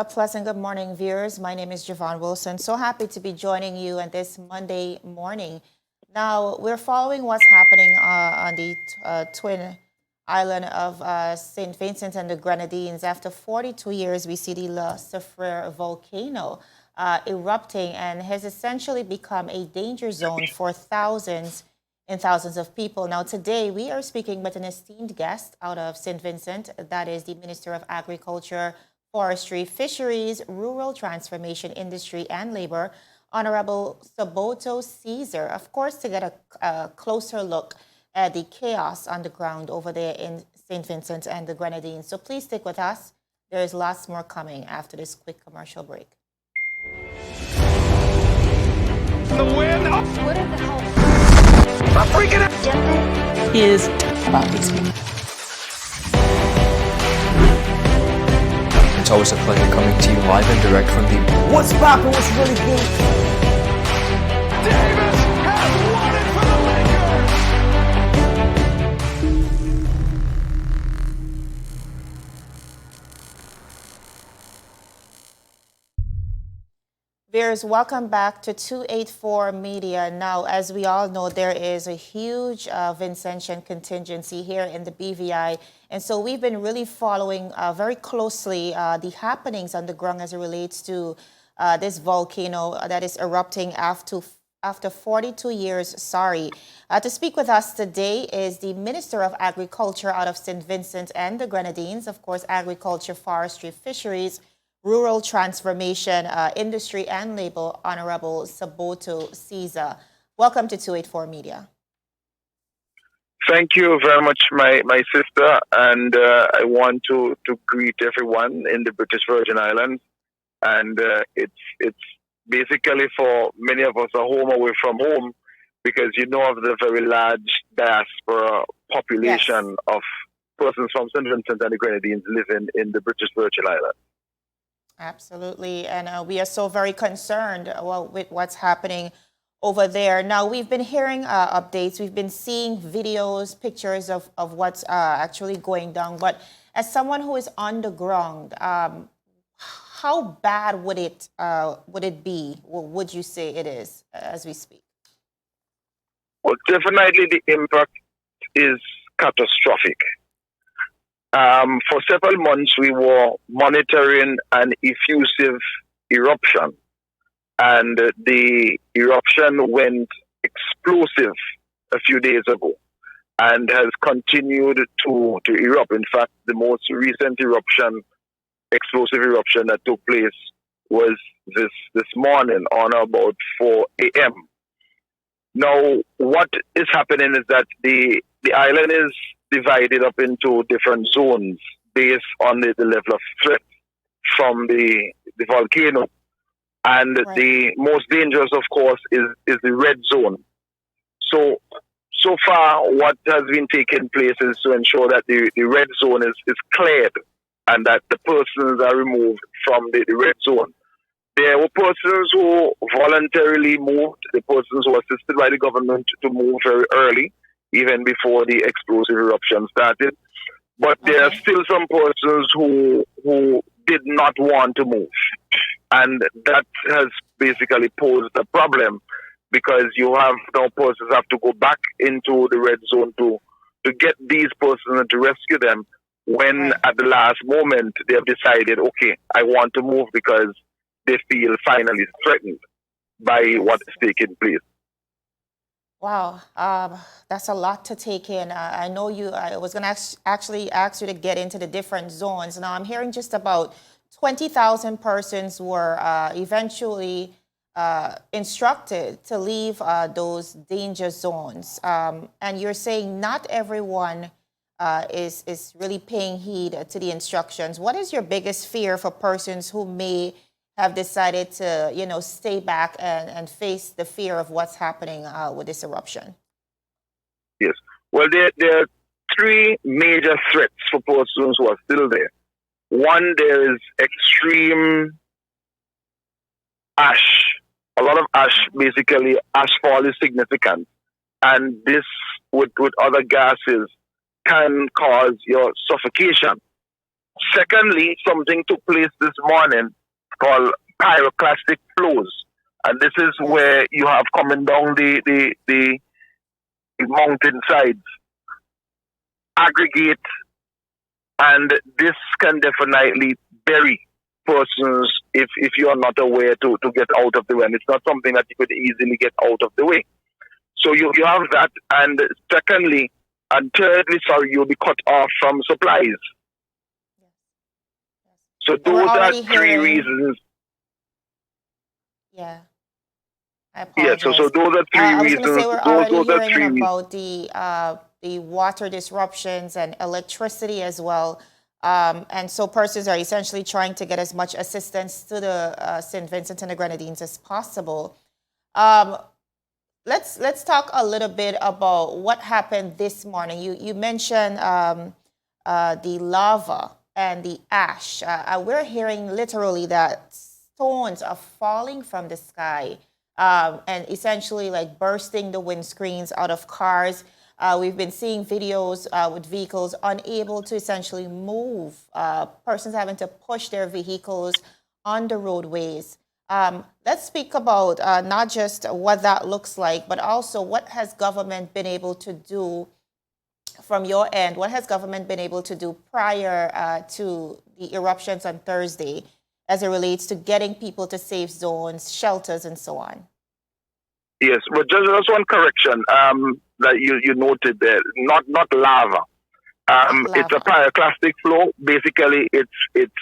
A pleasant good morning, viewers. My name is Javon Wilson. So happy to be joining you on this Monday morning. Now, we're following what's happening on the twin island of St. Vincent and the Grenadines. After 42 years, we see the La Soufrière volcano erupting and has essentially become a danger zone for thousands and thousands of people. Now, today we are speaking with an esteemed guest out of St. Vincent. That is the Minister of Agriculture, Forestry, Fisheries, Rural Transformation, Industry, and Labor, Honorable Saboto Caesar, of course, to get a closer look at the chaos on the ground over there in St. Vincent and the Grenadines. So please stick with us. There is lots more coming after this quick commercial break. The win. Oh. What are the hell? I'm freaking out. Is about these people. It's always a pleasure coming to you live and direct from the What's poppin'? What's really good? Davis has won it for the Lakers. Viewers, welcome back to 284 Media. Now, as we all know, there is a huge Vincentian contingency here in the BVI. And so we've been really following very closely the happenings on the ground as it relates to this volcano that is erupting after 42 years. To speak with us today is the Minister of Agriculture out of St. Vincent and the Grenadines, of course, Agriculture, Forestry, Fisheries, Rural Transformation, Industry, and Labor, Honorable Saboto Caesar. Welcome to 284 Media. Thank you very much, my sister, and I want to greet everyone in the British Virgin Islands. And it's basically for many of us a home away from home, because you know of the very large diaspora population of persons from St. Vincent and the Grenadines living in the British Virgin Islands. Absolutely, and we are so very concerned with what's happening over there. Now, we've been hearing updates, we've been seeing videos, pictures of what's actually going down, but as someone who is on the ground, how bad would it be? What would you say it is as we speak? Well, definitely the impact is catastrophic. For several months, we were monitoring an effusive eruption, and the eruption went explosive a few days ago and has continued to erupt. In fact, the most recent explosive eruption that took place was this morning on about 4 a.m. Now, what is happening is that the island is divided up into different zones based on the level of threat from the volcano. And the most dangerous, of course, is the red zone. So far, what has been taking place is to ensure that the red zone is cleared and that the persons are removed from the red zone. There were persons who voluntarily moved, the persons who were assisted by the government to move very early, even before the explosive eruption started. But there are still some persons who did not want to move. And that has basically posed a problem, because you have now persons have to go back into the red zone to get these persons and to rescue them, when at the last moment they have decided, okay, I want to move because they feel finally threatened by what is taking place. Wow, that's a lot to take in. I know I was going to actually ask you to get into the different zones. Now, I'm hearing just about 20,000 persons were eventually instructed to leave those danger zones. And you're saying not everyone is really paying heed to the instructions. What is your biggest fear for persons who may have decided to, stay back and face the fear of what's happening with this eruption? Yes. Well, there are three major threats for persons who are still there. One, there is extreme ash. A lot of ash, basically, ashfall is significant. And this, with other gases, can cause your suffocation. Secondly, something took place this morning called pyroclastic flows. And this is Yes. where you have coming down the mountain sides, aggregate, and this can definitely bury persons if you are not aware to get out of the way. And it's not something that you could easily get out of the way. So you have that. And secondly, and thirdly, you'll be cut off from supplies. So And we're those are already three hearing, reasons. yeah, I Yeah, apologize. so those are three I was going to say reasons. we're Those already are hearing three reasons. about the water disruptions and electricity as well. And so persons are essentially trying to get as much assistance to the St. Vincent and the Grenadines as possible. Um, let's talk a little bit about what happened this morning. You mentioned the lava and the ash. We're hearing literally that stones are falling from the sky and essentially like bursting the windscreens out of cars. We've been seeing videos with vehicles unable to essentially move, persons having to push their vehicles on the roadways. Let's speak about not just what that looks like, but also what has government been able to do from your end. What has government been able to do prior to the eruptions on Thursday as it relates to getting people to safe zones, shelters, and so on? Yes, but just one correction that you noted there. Not lava. It's a Lava. pyroclastic flow. Basically, it's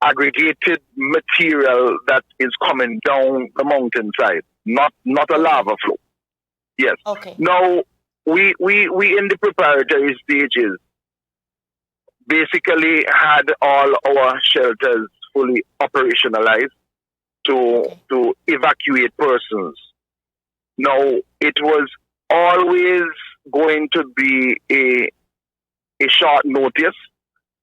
aggregated material that is coming down the mountainside, not a lava flow. Yes. Okay. Now we in the preparatory stages basically had all our shelters fully operationalized to evacuate persons. Now it was always going to be a short notice,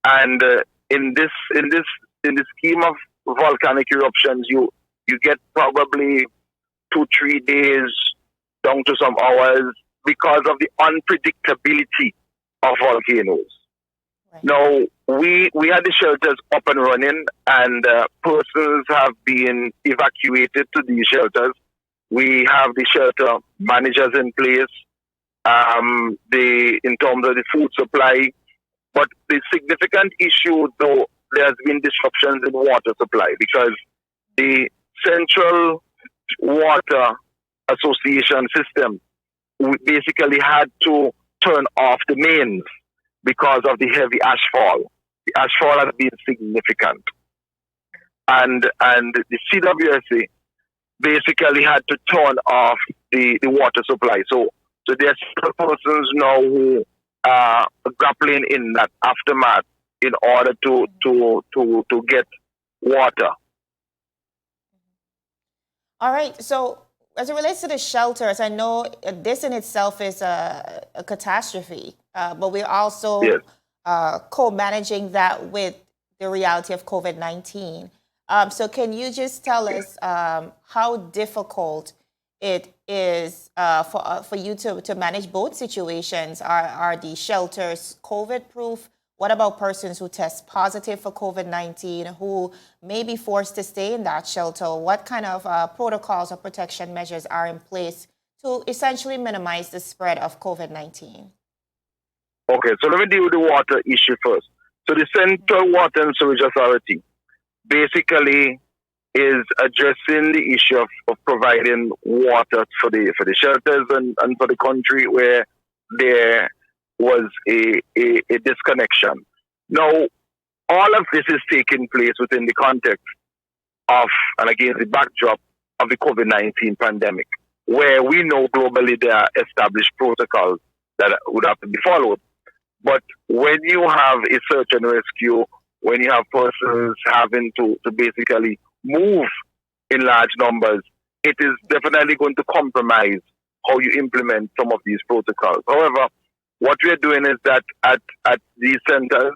and in the scheme of volcanic eruptions, you get probably 2-3 days down to some hours because of the unpredictability of volcanoes. Right. Now, we had the shelters up and running, and persons have been evacuated to these shelters. We have the shelter managers in place, in terms of the food supply. But the significant issue, though, there has been disruptions in water supply because the Central Water Association system basically had to turn off the mains because of the heavy ashfall. The ashfall has been significant. And the CWSA basically had to turn off the water supply. So there's persons now who are grappling in that aftermath in order to get water. All right. So as it relates to the shelters, I know this in itself is a catastrophe, but we're also Yes. co-managing that with the reality of COVID-19. So can you just tell us how difficult it is for you to manage both situations? Are the shelters COVID-proof? What about persons who test positive for COVID-19 who may be forced to stay in that shelter? What kind of protocols or protection measures are in place to essentially minimize the spread of COVID-19? Okay, so let me deal with the water issue first. So the Central Water and Sewage Authority basically is addressing the issue of providing water for the shelters and for the country where there was a disconnection. Now, all of this is taking place within the context of, and again, the backdrop of the COVID-19 pandemic, where we know globally there are established protocols that would have to be followed. But when you have a search and rescue, when you have persons having to basically move in large numbers, it is definitely going to compromise how you implement some of these protocols. However, what we are doing is that at these centers,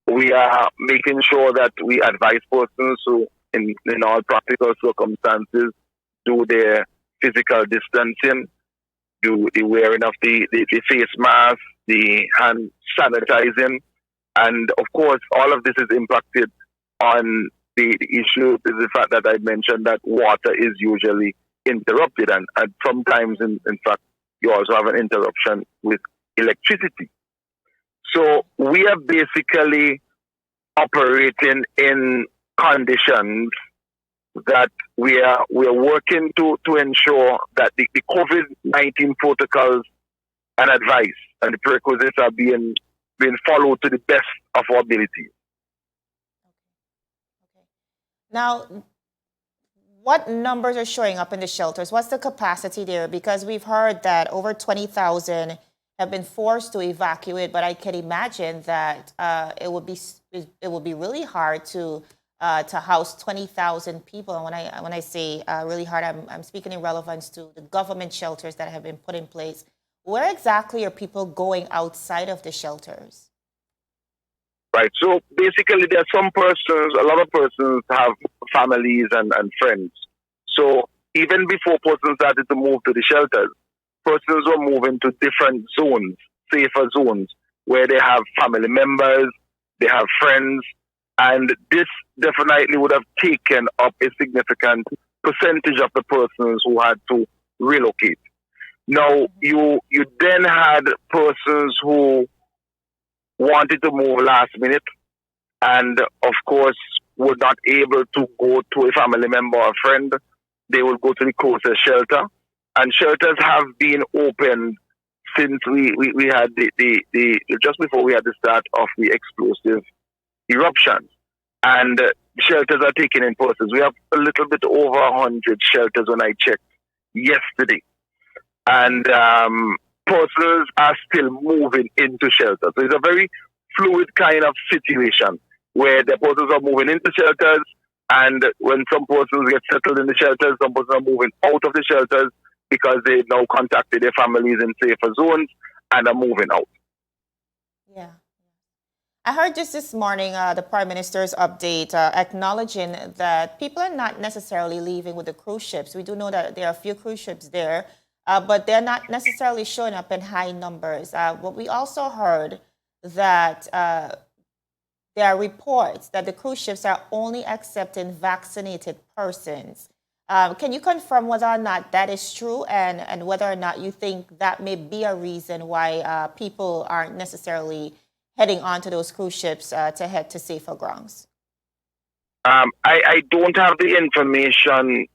we are making sure that we advise persons who, in all practical circumstances, do their physical distancing, do the wearing of the face mask, the hand sanitizing, And of course, all of this is impacted on the issue is the fact that I mentioned that water is usually interrupted, and sometimes, in fact, you also have an interruption with electricity. So we are basically operating in conditions that we're working to ensure that the COVID-19 protocols and advice and the prerequisites are being followed to the best of our ability. Now, what numbers are showing up in the shelters? What's the capacity there? Because we've heard that over 20,000 have been forced to evacuate, but I can imagine that it would be really hard to house 20,000 people. And when I say really hard, I'm speaking in relevance to the government shelters that have been put in place. Where exactly are people going outside of the shelters? Right. So basically, there are some persons, a lot of persons have families and friends. So even before persons started to move to the shelters, persons were moving to different zones, safer zones, where they have family members, they have friends, and this definitely would have taken up a significant percentage of the persons who had to relocate. Now, you then had persons who wanted to move last minute and, of course, were not able to go to a family member or friend. They would go to the closest shelter. And shelters have been opened since we had the just before we had the start of the explosive eruptions. And shelters are taken in persons. We have a little bit over 100 shelters when I checked yesterday. And persons are still moving into shelters. So it's a very fluid kind of situation where the persons are moving into shelters, and when some persons get settled in the shelters, some persons are moving out of the shelters because they now contacted their families in safer zones and are moving out. Yeah. I heard just this morning the Prime Minister's update acknowledging that people are not necessarily leaving with the cruise ships. We do know that there are a few cruise ships there, but they're not necessarily showing up in high numbers. But we also heard that there are reports that the cruise ships are only accepting vaccinated persons. Can you confirm whether or not that is true, and whether or not you think that may be a reason why people aren't necessarily heading onto those cruise ships to head to safer grounds? I don't have the information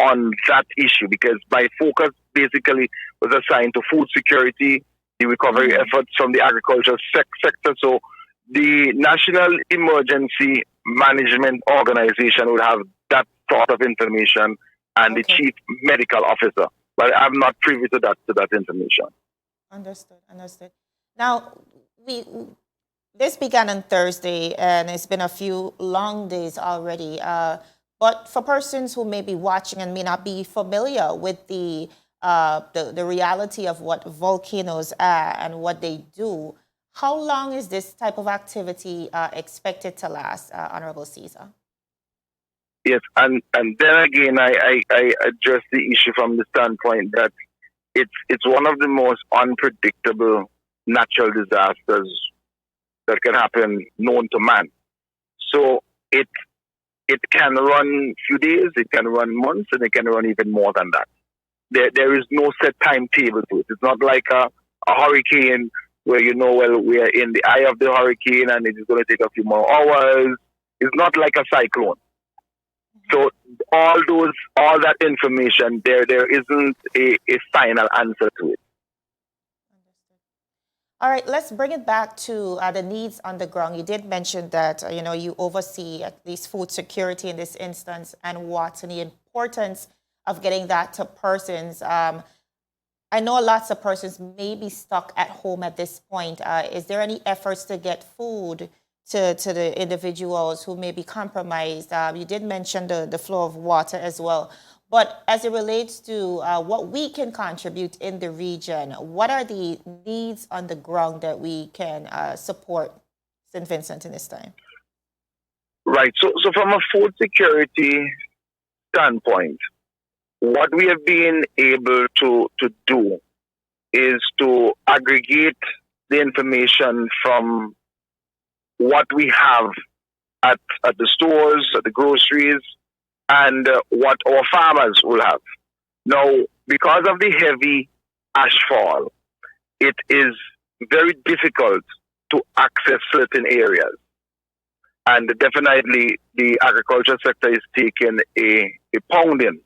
on that issue because my focus basically was assigned to food security, the recovery efforts from the agricultural sector. So the National Emergency Management Organization would have that sort of information, and the chief medical officer. But I'm not privy to that information. Understood. Now, this began on Thursday, and it's been a few long days already. But for persons who may be watching and may not be familiar with the reality of what volcanoes are and what they do, how long is this type of activity expected to last, Honorable Caesar? Yes, and then again, I address the issue from the standpoint that it's one of the most unpredictable natural disasters that can happen known to man. So it can run few days, it can run months, and it can run even more than that. There is no set timetable to it. It's not like a hurricane where we're in the eye of the hurricane and it is going to take a few more hours. It's not like a cyclone. So all that information, there isn't a final answer to it. All right, let's bring it back to the needs on the ground. You did mention that you oversee at least food security in this instance and water, and the importance of getting that to persons. I know lots of persons may be stuck at home at this point. Is there any efforts to get food to the individuals who may be compromised? You did mention the flow of water as well. But as it relates to what we can contribute in the region, what are the needs on the ground that we can support St. Vincent in this time? Right. So from a food security standpoint, what we have been able to do is to aggregate the information from what we have at the stores, at the groceries, and what our farmers will have. Now, because of the heavy ashfall, it is very difficult to access certain areas. And definitely the agriculture sector is taking a pounding.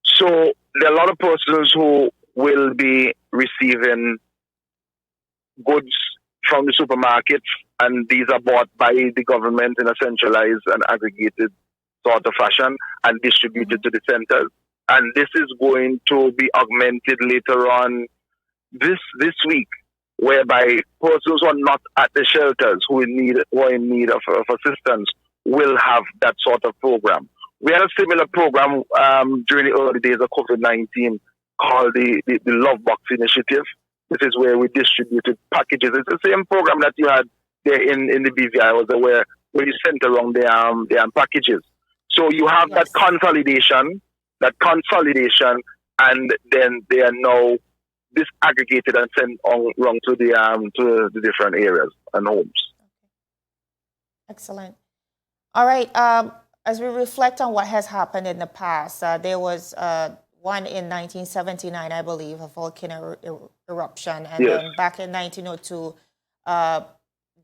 So there are a lot of persons who will be receiving goods from the supermarkets, and these are bought by the government in a centralized and aggregated sort of fashion and distributed to the centers. And this is going to be augmented later on this week, whereby persons who are not at the shelters who are in need of assistance will have that sort of program. We had a similar program during the early days of COVID-19 called the Love Box Initiative. This is where we distributed packages. It's the same program that you had there in the BVI, was where you sent around the packages. So you have that consolidation, and then they are now disaggregated and sent around to the different areas and homes. Excellent. All right. As we reflect on what has happened in the past, there was one in 1979, I believe, a volcanic eruption, and then back in 1902,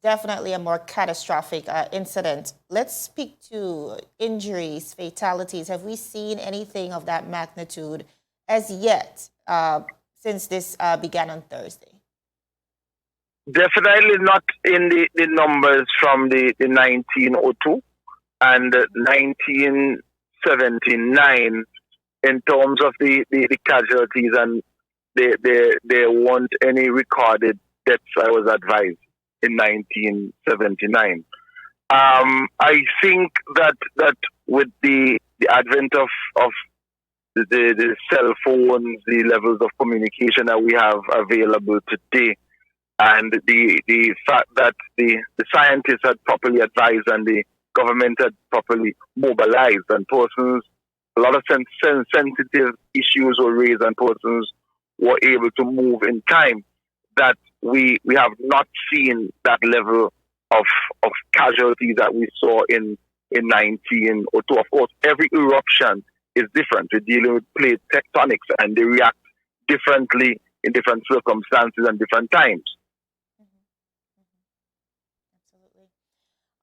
definitely a more catastrophic incident. Let's speak to injuries, fatalities. Have we seen anything of that magnitude as yet since this began on Thursday? Definitely not in the numbers from the 1902 and 1979 in terms of the casualties, and there weren't any recorded deaths, I was advised, in 1979. I think that with the advent of the cell phones, the levels of communication that we have available today, and the fact that the scientists had properly advised and the government had properly mobilized, and persons, a lot of sensitive issues were raised and persons were able to move in time, that we have not seen that level of casualties that we saw in 1902. Of course, every eruption is different. We're dealing with plate tectonics, and they react differently in different circumstances and different times. Absolutely.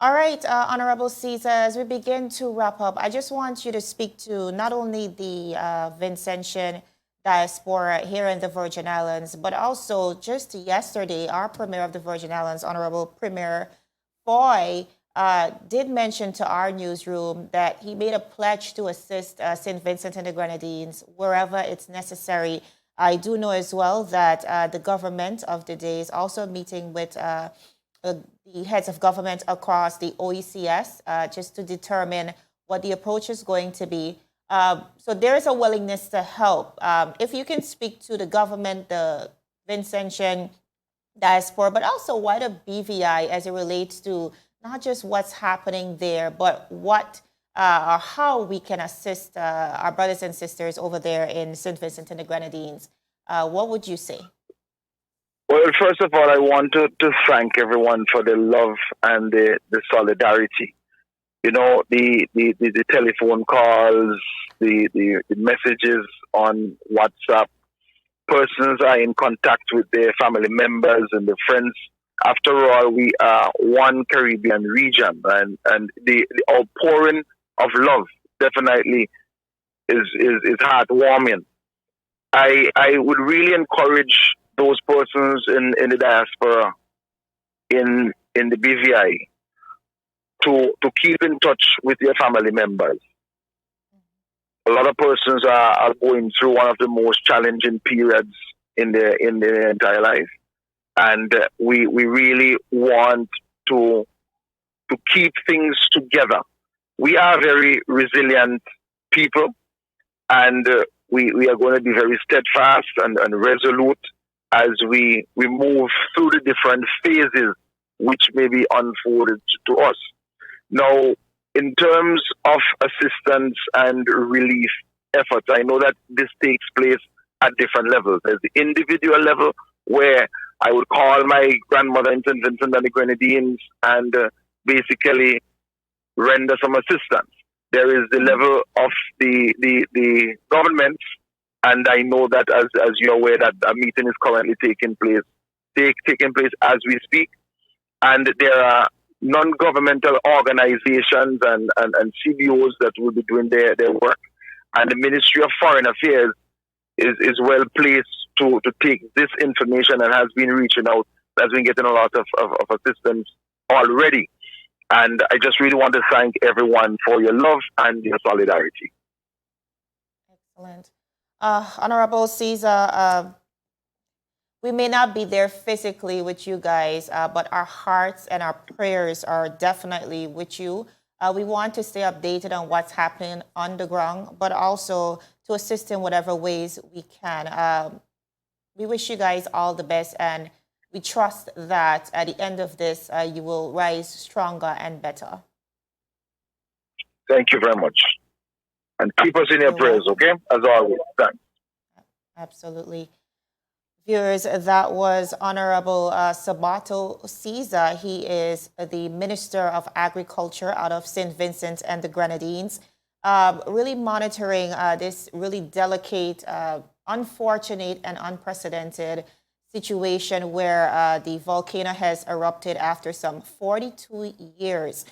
All right, Honorable Caesar, as we begin to wrap up, I just want you to speak to not only the Vincent'S diaspora here in the Virgin Islands, but also just yesterday, our Premier of the Virgin Islands, Honorable Premier Foy, did mention to our newsroom that he made a pledge to assist St. Vincent and the Grenadines wherever it's necessary. I do know as well that the government of the day is also meeting with the heads of government across the OECS just to determine what the approach is going to be. So there is a willingness to help. If you can speak to the government, the Vincent'S diaspora, but also wider BVI as it relates to not just what's happening there, but what or how we can assist our brothers and sisters over there in St. Vincent and the Grenadines. What would you say? Well, first of all, I want to thank everyone for the love and the solidarity. You know, the telephone calls, the messages on WhatsApp. Persons are in contact with their family members and their friends. After all, we are one Caribbean region, and the outpouring of love definitely is heartwarming. I would really encourage those persons in the diaspora, in the BVI, to keep in touch with their family members. A lot of persons are going through one of the most challenging periods in their entire life, and we really want to keep things together. We are very resilient people, and we are going to be very steadfast and resolute as we move through the different phases which may be unfolded to us. Now, in terms of assistance and relief efforts, I know that this takes place at different levels. There's the individual level, where I would call my grandmother in St. Vincent and the Grenadines and basically render some assistance. There is the level of the government, and I know that as you're aware that a meeting is currently taking place as we speak, and there are non-governmental organizations and CBOs that will be doing their work, and the Ministry of Foreign Affairs is well placed to take this information and has been reaching out, has been getting a lot of assistance already. And I just really want to thank everyone for your love and your solidarity. Excellent. Honorable Caesar, we may not be there physically with you guys, but our hearts and our prayers are definitely with you. We want to stay updated on what's happening on the ground, but also to assist in whatever ways we can. We wish you guys all the best, and we trust that at the end of this, you will rise stronger and better. Thank you very much. And keep us in your prayers, okay? As always. Thanks. Absolutely. Viewers, that was Honorable Sabato Caesar. He is the Minister of Agriculture out of St. Vincent and the Grenadines, really monitoring this really delicate, unfortunate, and unprecedented situation where the volcano has erupted after some 42 years.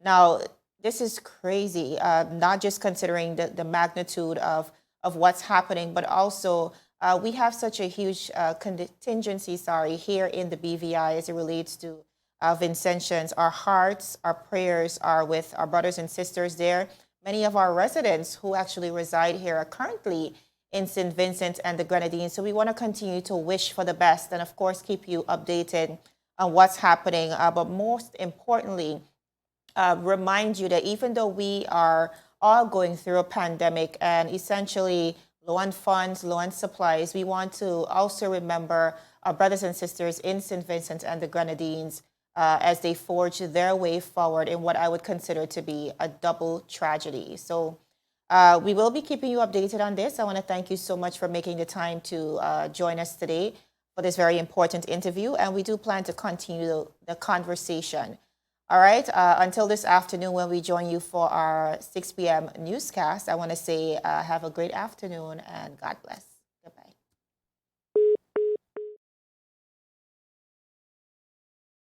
Now, this is crazy, not just considering the magnitude of what's happening, but also we have such a huge contingency, here in the BVI as it relates to Vincent'S. Our hearts, our prayers are with our brothers and sisters there. Many of our residents who actually reside here are currently in St. Vincent and the Grenadines. So we want to continue to wish for the best and, of course, keep you updated on what's happening. But most importantly, remind you that even though we are all going through a pandemic and essentially low on funds, low on supplies, we want to also remember our brothers and sisters in St. Vincent and the Grenadines as they forge their way forward in what I would consider to be a double tragedy. So we will be keeping you updated on this. I want to thank you so much for making the time to join us today for this very important interview, and we do plan to continue the conversation. All right, until this afternoon when we join you for our 6 p.m. newscast, I want to say have a great afternoon and God bless.